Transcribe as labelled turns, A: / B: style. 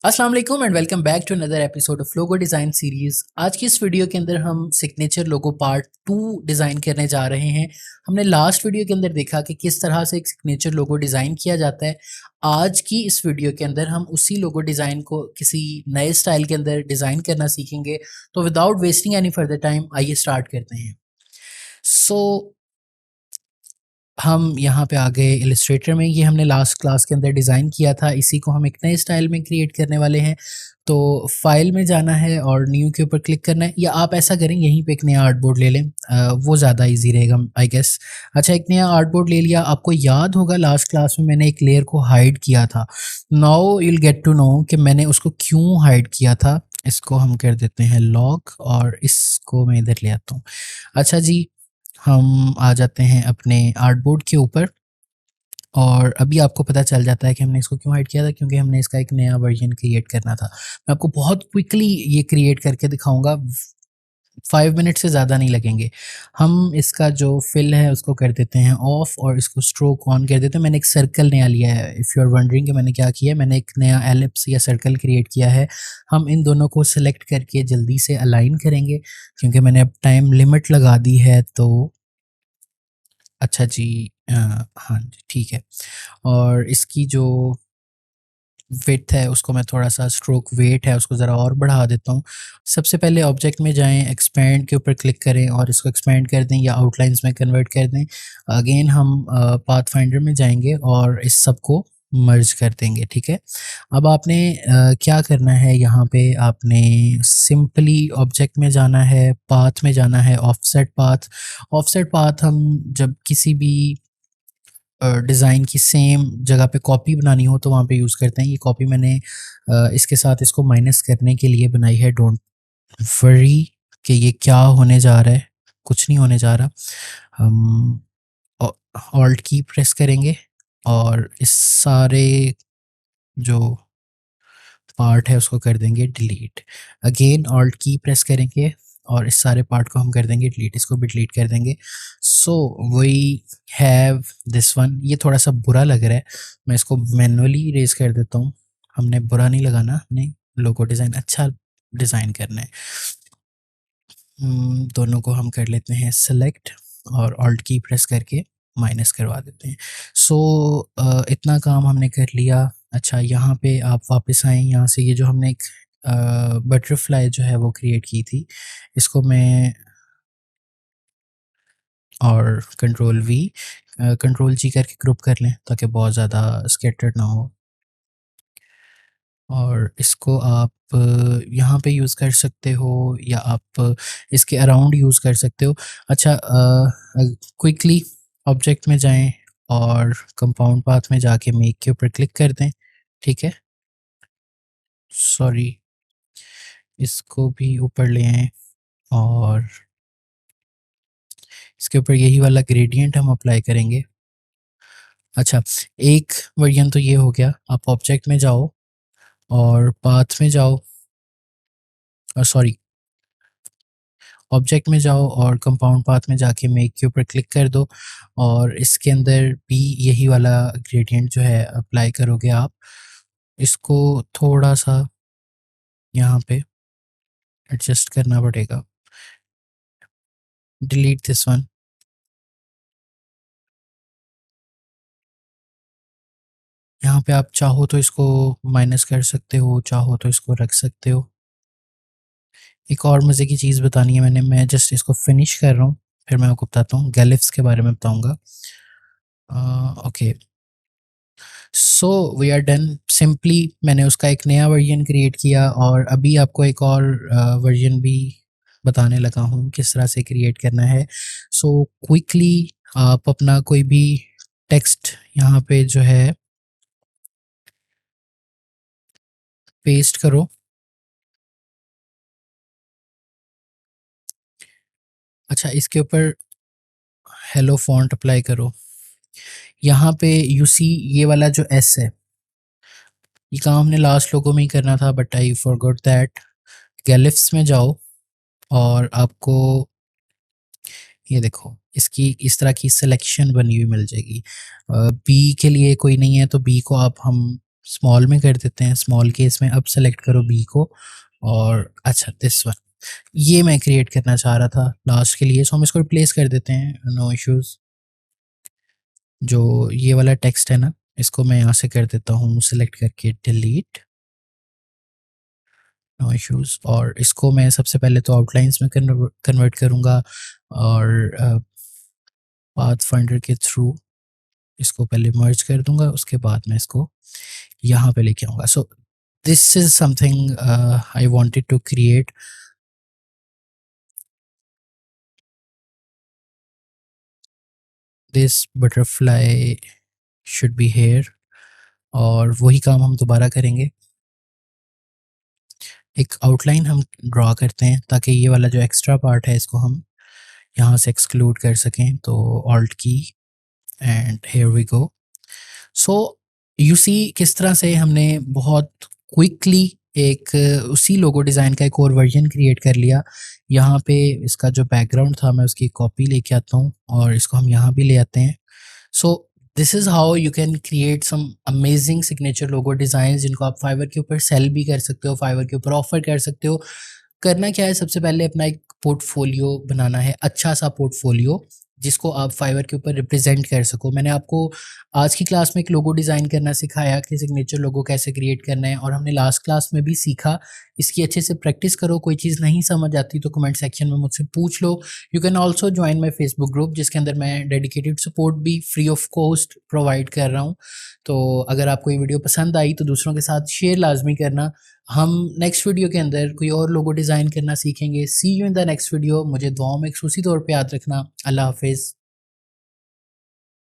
A: अस्सलाम वालेकुम and welcome back to another episode of logo design series. आज की इस वीडियो के अंदर हम सिग्नेचर लोगो पार्ट 2 डिज़ाइन करने जा रहे हैं। हमने लास्ट वीडियो के अंदर देखा कि किस तरह से एक सिग्नेचर लोगो डिज़ाइन किया जाता है। आज की इस वीडियो के अंदर हम उसी लोगो डिज़ाइन को किसी नए स्टाइल के अंदर डिज़ाइन करना सीखेंगे। तो without wasting any further time आइए स्टार्ट करते हैं। सो हम यहाँ पे आ गए इलस्ट्रेटर में। ये हमने लास्ट क्लास के अंदर डिज़ाइन किया था, इसी को हम एक नए स्टाइल में क्रिएट करने वाले हैं। तो फाइल में जाना है और न्यू के ऊपर क्लिक करना है, या आप ऐसा करें यहीं पे एक नया आर्टबोर्ड ले लें, वो ज़्यादा इजी रहेगा आई गेस। अच्छा, एक नया आर्टबोर्ड ले लिया। आपको याद होगा लास्ट क्लास में मैंने एक लेयर को हाइड किया था। Now you will get to know कि मैंने उसको क्यों हाइड किया था। इसको हम कर देते हैं लॉक और इसको मैं इधर ले आता हूँ। अच्छा जी, हम आ जाते हैं अपने आर्टबोर्ड के ऊपर और अभी आपको पता चल जाता है कि हमने इसको क्यों हाइड किया था, क्योंकि हमने इसका एक नया वर्जन क्रिएट करना था। मैं आपको बहुत क्विकली ये क्रिएट करके दिखाऊंगा, 5 मिनट से ज़्यादा नहीं लगेंगे। हम इसका जो फिल है उसको कर देते हैं ऑफ और इसको स्ट्रोक ऑन कर देते हैं। मैंने एक सर्कल नया लिया है। इफ़ यू आर वंडरिंग कि मैंने क्या किया है, मैंने एक नया एलिप्स या सर्कल क्रिएट किया है। हम इन दोनों को सिलेक्ट करके जल्दी से अलाइन करेंगे, क्योंकि मैंने अब टाइम लिमिट लगा दी है। तो अच्छा जी, हाँ जी ठीक है। और इसकी जो विड्थ है उसको मैं थोड़ा-सा, स्ट्रोक वेट है उसको ज़रा और बढ़ा देता हूँ। सबसे पहले ऑब्जेक्ट में जाएँ, एक्सपैंड के ऊपर क्लिक करें और इसको एक्सपैंड कर दें या आउटलाइन्स में कन्वर्ट कर दें। अगेन हम पाथ फाइंडर में जाएँगे और इस सब को मर्ज कर देंगे, ठीक है। अब आपने क्या करना है, यहाँ पे आपने सिंपली ऑब्जेक्ट में जाना है, पाथ में जाना है, ऑफसेट पाथ। ऑफसेट पाथ हम जब किसी भी डिज़ाइन की सेम जगह पे कॉपी बनानी हो तो वहाँ पे यूज़ करते हैं। ये कॉपी मैंने इसके साथ इसको माइनस करने के लिए बनाई है। डोंट वरी कि ये क्या होने जा रहा है, कुछ नहीं होने जा रहा। हम ऑल्ट की प्रेस करेंगे और इस सारे जो पार्ट है उसको कर देंगे डिलीट। अगेन ऑल्ट की प्रेस करेंगे और इस सारे पार्ट को हम कर देंगे डिलीट, इसको भी डिलीट कर देंगे। So we have this one. ये थोड़ा सा बुरा लग रहा है, मैं इसको मैनुअली इरेज कर देता हूँ। हमने बुरा नहीं लगाना, हमने लोगो डिज़ाइन अच्छा डिज़ाइन करना है। दोनों को हम कर लेते हैं सेलेक्ट और ऑल्ट की प्रेस करके माइनस करवा देते हैं। सो इतना काम हमने कर लिया। अच्छा, यहाँ पे आप वापस आएँ, यहाँ से ये जो हमने एक बटरफ्लाई जो है वो क्रिएट की थी, इसको मैं और कंट्रोल वी कंट्रोल जी करके ग्रुप कर लें ताकि बहुत ज़्यादा स्कैटर्ड ना हो। और इसको आप यहाँ पे यूज़ कर सकते हो या आप इसके अराउंड यूज़ कर सकते हो। अच्छा, क्विकली ऑब्जेक्ट में जाएं और कंपाउंड पाथ में जाके मेक के ऊपर क्लिक कर दें, ठीक है। सॉरी, इसको भी ऊपर ले आएं और इसके ऊपर यही वाला ग्रेडियंट हम अप्लाई करेंगे। अच्छा, एक वर्जन तो ये हो गया। आप ऑब्जेक्ट में जाओ और पाथ में जाओ, और सॉरी, ऑब्जेक्ट में जाओ और कंपाउंड पाथ में जाके मेक के ऊपर क्लिक कर दो और इसके अंदर भी यही वाला ग्रेडियंट जो है अप्लाई करोगे आप। इसको थोड़ा सा यहाँ पे एडजस्ट करना पड़ेगा। Delete this one. यहाँ पे आप चाहो तो इसको माइनस कर सकते हो, चाहो तो इसको रख सकते हो। एक और मज़े की चीज़ बतानी है मैंने, मैं जस्ट इसको फिनिश कर रहा हूँ, फिर मैं आपको बताता हूँ, गैलिफ्स के बारे में बताऊँगा। Okay, so we are done. Simply मैंने उसका एक नया वर्जन क्रिएट किया और अभी आपको एक और वर्जन भी बताने लगा हूँ किस तरह से क्रिएट करना है। सो क्विकली आप अपना कोई भी टेक्स्ट यहाँ पे जो है पेस्ट करो। अच्छा, इसके ऊपर हेलो फॉन्ट अप्लाई करो। यहाँ पे यू सी ये वाला जो एस है, ये काम हमने लास्ट लोगों में ही करना था बट आई फॉरगॉट दैट। गैलिफ्स में जाओ और आपको ये देखो इसकी इस तरह की सिलेक्शन बनी हुई मिल जाएगी। बी के लिए कोई नहीं है तो बी को आप हम स्मॉल में कर देते हैं, स्मॉल केस में। अब सेलेक्ट करो बी को, और अच्छा दिस वन, ये मैं क्रिएट करना चाह रहा था लास्ट के लिए, सो हम इसको रिप्लेस कर देते हैं, नो इश्यूज़। जो ये वाला टेक्स्ट है ना, इसको मैं यहाँ से कर देता हूँ सेलेक्ट करके डिलीट, नो इश्यूज़। और इसको मैं सबसे पहले तो आउटलाइंस में कन्वर्ट करूँगा, और पाथ फाइंडर के थ्रू इसको पहले मर्ज कर दूंगा, उसके बाद मैं इसको यहाँ पे लेके आऊँगा। So this is something I wanted to create. This butterfly should be here, और वही काम हम दोबारा करेंगे। एक आउटलाइन हम ड्रॉ करते हैं ताकि ये वाला जो एक्स्ट्रा पार्ट है इसको हम यहाँ से एक्सक्लूड कर सकें। तो alt key and here we go. So you see किस तरह से हमने बहुत क्विकली एक उसी लोगो डिज़ाइन का एक और वर्जन क्रिएट कर लिया। यहाँ पे इसका जो बैकग्राउंड था मैं उसकी कॉपी लेके आता हूँ, और इसको हम यहाँ भी ले आते हैं। So this is how you can create some amazing signature logo design, जिनको आप फाइवर के ऊपर सेल भी कर सकते हो, फाइवर के ऊपर ऑफर कर सकते हो। करना क्या है, सबसे पहले अपना एक पोर्टफोलियो बनाना है, अच्छा सा पोर्टफोलियो जिसको आप फाइवर के ऊपर रिप्रेजेंट कर सको। मैंने आपको आज की क्लास में एक लोगो डिज़ाइन करना सिखाया कि सिग्नेचर लोगो कैसे क्रिएट करना है, और हमने लास्ट क्लास में भी सीखा। इसकी अच्छे से प्रैक्टिस करो। कोई चीज़ नहीं समझ आती तो कमेंट सेक्शन में मुझसे पूछ लो। You can also join my Facebook group, जिसके अंदर मैं डेडिकेटेड सपोर्ट भी फ्री ऑफ कॉस्ट प्रोवाइड कर रहा हूँ। तो अगर आपको ये वीडियो पसंद आई तो दूसरों के साथ शेयर लाजमी करना। हम नेक्स्ट वीडियो के अंदर कोई और लोगो डिज़ाइन करना सीखेंगे। See you in the next video. मुझे दुआओं में खुसूसी तौर पे याद रखना। अल्लाह हाफिज़।